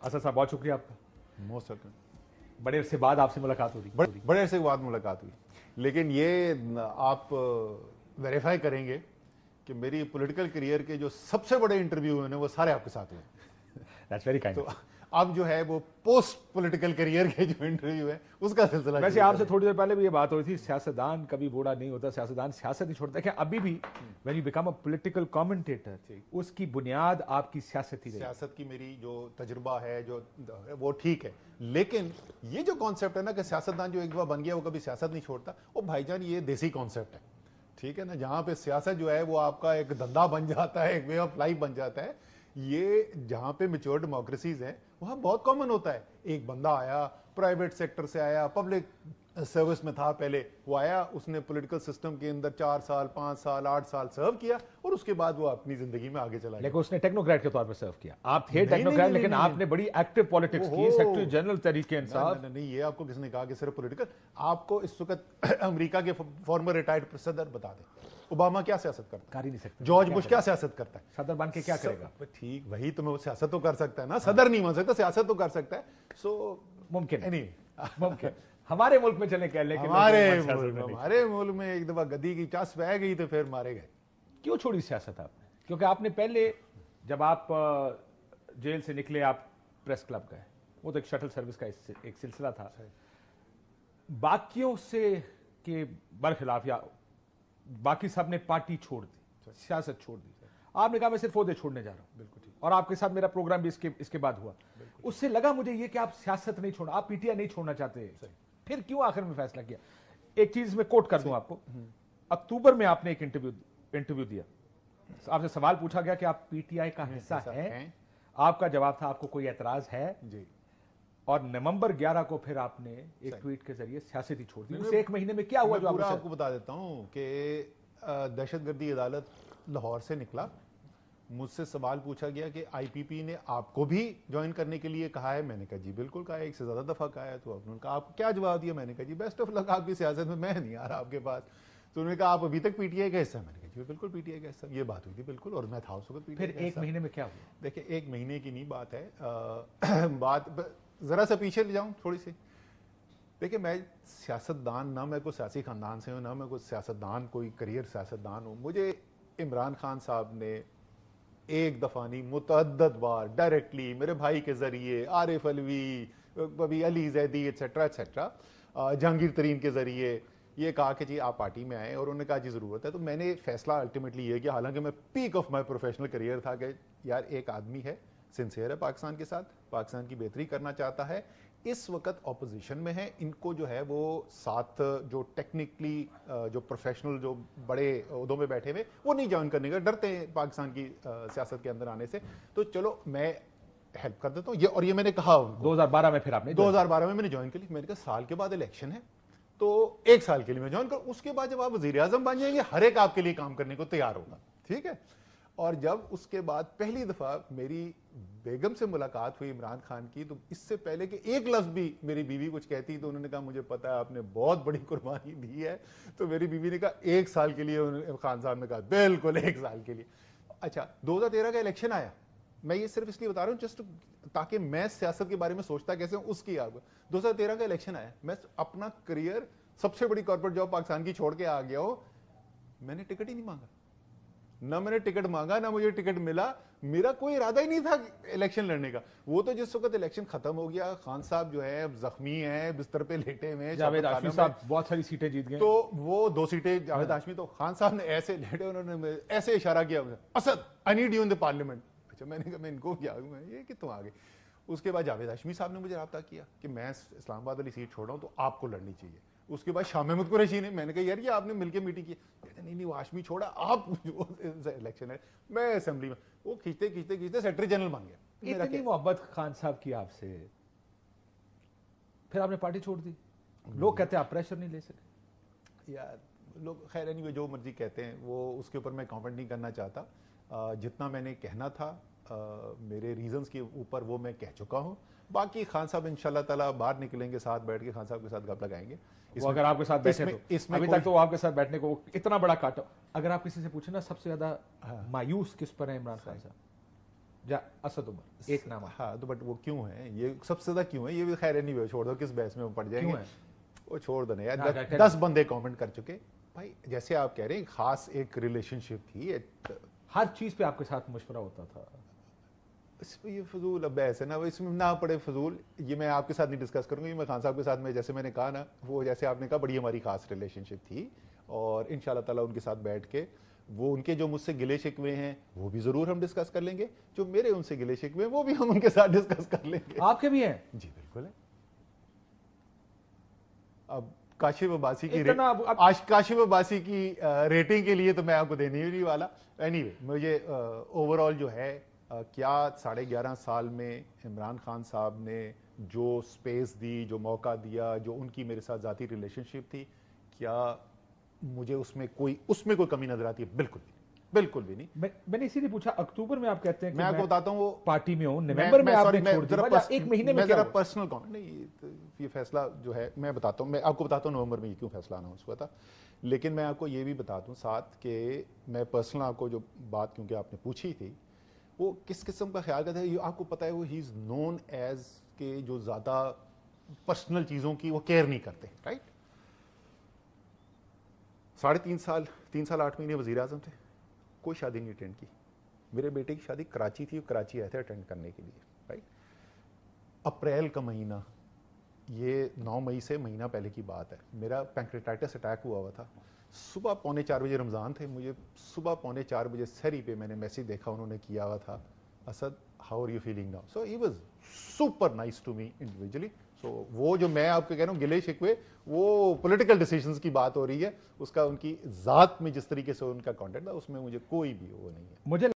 असद साहब बहुत शुक्रिया आपका। Most welcome. बड़े अरसे बाद आपसे मुलाकात हो रही, बड़े अरसे के बाद मुलाकात हुई, लेकिन ये आप वेरीफाई करेंगे कि मेरी पॉलिटिकल करियर के जो सबसे बड़े इंटरव्यू हुए वो सारे आपके साथ हुए। That's very kind. तो अब जो है वो पोस्ट पॉलिटिकल करियर के जो इंटरव्यू है उसका सिलसिला। वैसे आपसे थोड़ी देर पहले भी ये बात हो रही थी, सियासतदान कभी बूढ़ा नहीं होता, सियासतदान सियासत नहीं छोड़ता। क्या अभी भी when you become a political commentator उसकी बुनियाद आपकी सियासत ही रही? सियासत की मेरी जो तजुर्बा है जो वो ठीक है, लेकिन ये जो कॉन्सेप्ट है ना कि सियासतदान जो एक बार बन गया वो कभी सियासत नहीं छोड़ता, वो भाईजान ये देसी कॉन्सेप्ट है, ठीक है ना। जहां पे सियासत जो है वो आपका एक धंधा बन जाता है, एक वे ऑफ लाइफ बन जाता है, ये जहां पे मैच्योर डेमोक्रेसीज है वहां बहुत कॉमन होता है। एक बंदा आया, प्राइवेट सेक्टर से आया, पब्लिक सर्विस में था पहले, वो आया, उसने पॉलिटिकल सिस्टम के अंदर 4 साल 5 साल 8 साल सर्व किया और उसके बाद वो अपनी जिंदगी में आगे चला गया। लेकिन उसने टेक्नोक्रेट के तौर पर सर्व किया। आप थे टेक्नोक्रेट, लेकिन आपने बड़ी एक्टिव पॉलिटिक्स की, सेक्रेटरी जनरल तरीके इंसाफ। नहीं, ये आपको किसने कहा कि सिर्फ पॉलिटिकल? आपको इस वक्त अमेरिका के फॉर्मर रिटायर्ड सदर बता दे, ओबामा क्या सियासत करता है? कर ही नहीं सकता। जॉर्ज बुश क्या सियासत करता है? सदर बन के क्या करेगा? ठीक, वही तो मैं सियासत तो कर सकता है ना, सदर नहीं बन सकता, सियासत तो कर सकता है। सो मुमकिन नहीं मुमकिन हमारे मुल्क में चले क्या, लेकिन हमारे मुल्क में एक दफा गद्दी की चस बह गई तो फिर मारे गए। क्यों छोड़ी सियासत आपने? क्योंकि आपने पहले जब आप जेल से निकले आप प्रेस क्लब गए, वो तो एक शटल सर्विस का एक सिलसिला था, बाकियों से के बरखिलाफ, या बाकी सब ने पार्टी छोड़ दी, सियासत छोड़ दी, आपने कहा मैं सिर्फ ओहदे छोड़ने जा रहा हूं। बिल्कुल ठीक। और आपके साथ मेरा प्रोग्राम भी इसके बाद हुआ। उससे लगा मुझे ये कि आप सियासत नहीं छोड़ना, आप पीटीआई नहीं छोड़ना चाहते, फिर क्यों आखिर में फैसला किया? एक चीज मैं कोट कर दूं आपको, अक्टूबर में आपने एक इंटरव्यू दिया, आपसे सवाल पूछा गया कि आप पीटीआई का हिस्सा हैं, आपका जवाब था आपको कोई एतराज है जी, और नवंबर 11 को फिर आपने एक ट्वीट के जरिए सियासत ही छोड़ दी। उस एक महीने में क्या हुआ जो आपको बता देता हूं कि दहशतगर्दी अदालत लाहौर से निकला, मुझसे सवाल पूछा गया कि आईपीपी ने आपको भी ज्वाइन करने के लिए कहा है? मैंने कहा जी बिल्कुल कहा है, एक से ज्यादा दफा कहा है। तो उन्होंने कहा आपको क्या जवाब दिया? मैंने कहा जी बेस्ट ऑफ लक आपकी सियासत में, मैं नहीं आ रहा आपके पास। तो उन्होंने कहा आप अभी तक पीटीआई का हिस्सा? मैंने कहा जी बिल्कुल पीटीआई का हिस्सा। ये बात हुई थी बिल्कुल, और मैं था उस वक्त पीटीआई। फिर एक महीने में क्या हुआ? देखिए, एक महीने की नहीं बात है, बात जरा सा पीछे ले जाऊं थोड़ी सी। देखिए, मैं सियासतदान ना, मैं कोई सियासी खानदान से हूं ना, मैं कोई सियासतदान कोई करियर सियासतदान हूं। मुझे इमरान खान साहब ने एक दफा नहीं मुतअद्दद बार डायरेक्टली मेरे भाई के जरिए, आरिफ अलवी, कभी अली जैदी एटसेट्रा एटसेट्रा, जहांगीर तरीन के जरिए ये कहा कि जी आप पार्टी में आए, और उन्होंने कहा जी जरूरत है। तो मैंने फैसला अल्टीमेटली ये किया, हालांकि मैं peak of my professional career था, कि यार एक आदमी है, सिंसियर है पाकिस्तान के साथ, पाकिस्तान की बेहतरी करना चाहता है, इस वक्त ऑपोजिशन में है, इनको जो है वो साथ जो टेक्निकली जो प्रोफेशनल जो बड़े उहदों में बैठे हुए वो नहीं ज्वाइन करने का, डरते हैं पाकिस्तान की सियासत के अंदर आने से, तो चलो मैं हेल्प कर देता हूँ ये। और ये मैंने कहा उनको 2012 में, फिर आपने 2012 में मैंने ज्वाइन कर ली। मैंने कहा साल के बाद इलेक्शन है तो एक साल के लिए मैं ज्वाइन कर, उसके बाद जब आप वजीर आजम बन जाएंगे हर एक आपके लिए काम करने को तैयार होगा, ठीक है। और जब उसके बाद पहली दफा मेरी बेगम से मुलाकात हुई इमरान खान की, तो इससे पहले कि एक लफ्ज भी मेरी बीवी कुछ कहती, तो उन्होंने कहा मुझे पता है आपने बहुत बड़ी कुर्बानी दी है। तो मेरी बीवी ने कहा 1 साल के लिए, खान साहब ने कहा बिल्कुल 1 साल के लिए। अच्छा, 2013 का इलेक्शन आया, मैं ये सिर्फ इसलिए बता रहा हूँ जस्ट ताकि मैं सियासत के बारे में सोचता कैसे हूं उसकी आपको। 2013 का इलेक्शन आया, मैं अपना करियर, सबसे बड़ी कॉर्पोरेट जॉब पाकिस्तान की छोड़ के आ गया हूं, मैंने टिकट ही नहीं मांगा, ना मैंने टिकट मांगा, ना मुझे टिकट मिला, मेरा कोई इरादा ही नहीं था इलेक्शन लड़ने का। वो तो जिस वक्त इलेक्शन खत्म हो गया, खान साहब जो है जख्मी हैं, बिस्तर पे लेटे हुए, जावेद हाशमी साहब बहुत सारी सीटें जीत गए, तो वो 2 सीटें जावेद हाशमी, तो खान साहब ने ऐसे लेटे, उन्होंने ऐसे इशारा किया, Asad I need you in the parliament. अच्छा, मैंने कहा मैं इनको क्या हूं, मैं ये कि तुम आ गए। उसके बाद जावेद हाशमी साहब ने मुझे राब्ता किया कि मैं इस्लामाबाद वाली सीट छोड़ रहा हूं तो आपको लड़नी चाहिए। उसके बाद शाह महमूद कुरैशी ने, मैंने कहा यार ये आपने मिलकर मीटिंग की, कहते नहीं वो हाशमी छोड़ा, आप जो इलेक्शन है, मैं असेंबली में, वो खींचते खींचते खींचते सेक्रेटरी जनरल बन गया। इतनी मोहब्बत खान साहब की आपसे, फिर आपने पार्टी छोड़ दी। लोग कहते हैं आप प्रेशर नहीं ले सके। यार लोग खैर एनीवे जो मर्जी कहते हैं, वो उसके ऊपर मैं कमेंट नहीं करना चाहता। जितना मैंने कहना था मेरे रीजंस के ऊपर वो मैं कह चुका हूं। बाकी खान साहब इंशाल्लाह ताला बाहर निकलेंगे, साथ बैठ के खान साहब के साथ गप लगाएंगे। वो अगर आपके साथ बैठे तो अभी तक तो आपके साथ बैठने को इतना बड़ा काटा। अगर आप किसी से पूछे ना सबसे ज्यादा मायूस किस पर है इमरान खान साहब, या असद उमर, एक नाम है। हाँ, तो बट वो क्यों है, ये सबसे ज्यादा क्यों है, ये भी खैर नहीं, छोड़ दो, किस बहस में वो पड़ जाएंगे। क्यों है? वो छोड़ दो ना यार, हाँ, 10 बंदे कमेंट कर चुके भाई, जैसे आप कह रहे हैं खास एक रिलेशनशिप थी, हर चीज पे आपके साथ मशवरा होता था। इसमें ये फजूल अब बहस है ना, वो इसमें ना पड़े फजूल, ये मैं आपके साथ नहीं डिस्कस करूंगा, ये मैं खान साहब के साथ में, जैसे मैंने कहा ना, वो जैसे आपने कहा बड़ी हमारी खास रिलेशनशिप थी, और इंशाल्लाह ताला उनके साथ बैठ के वो उनके जो मुझसे गिले शिकवे हैं वो भी जरूर हम डिस्कस कर लेंगे, जो मेरे उनसे गिले शिकवे हैं वो भी हम उनके साथ डिस्कस कर लेंगे। आपके भी हैं? जी बिल्कुल है। अब काशिफ अब्बासी की इतना अब- आज काशिफ अब्बासी की रेटिंग के लिए तो मैं आपको देने ही नहीं वाला। एनीवे मुझे ओवरऑल जो है क्या 11.5 साल में इमरान खान साहब ने जो स्पेस दी, जो मौका दिया, जो उनकी मेरे साथ ज़ाती रिलेशनशिप थी, क्या मुझे उसमें कोई कमी नजर आती है? बिल्कुल भी, बिल्कुल भी नहीं। मैंने इसीलिए पूछा, अक्टूबर में आप कहते हैं कि मैं आपको बताता हूँ वो पार्टी में हूं, नवंबर में आपने छोड़ दिया, वजह एक महीने में क्या जरा हुआ? पर्सनल कमेंट नहीं, ये फैसला जो है मैं बताता हूँ, मैं आपको बताता हूँ नवंबर में ये क्यों फैसला अनाउंस हुआ था, लेकिन मैं आपको ये भी बता दूँ साथ कि मैं पर्सनल आपको जो बात क्योंकि आपने पूछी थी वो किस किस्म का ख्याल करता है, आपको पता है वो ही इज नोन एज के जो ज्यादा पर्सनल चीजों की वो केयर नहीं करते, राइट। 3 साल 8 महीने वजीर आजम थे, कोई शादी नहीं अटेंड की। मेरे बेटे की शादी कराची थी, कराची आए थे अटेंड करने के लिए, राइट। अप्रैल का महीना, ये 9 मई से महीना पहले की बात है, मेरा पैंक्रेटाइटिस अटैक हुआ था। सुबह 3:45 बजे रमज़ान थे, मुझे सुबह 3:45 बजे सहरी पे मैंने मैसेज देखा, उन्होंने किया हुआ था, Asad how are you feeling now. So he was super nice to me individually. So वो जो मैं आपको कह रहा हूँ गिले शिकवे, वो पॉलिटिकल डिसीजंस की बात हो रही है, उसका उनकी ज़ात में जिस तरीके से उनका कॉन्टेक्ट था उसमें मुझे कोई भी वो नहीं है। मुझे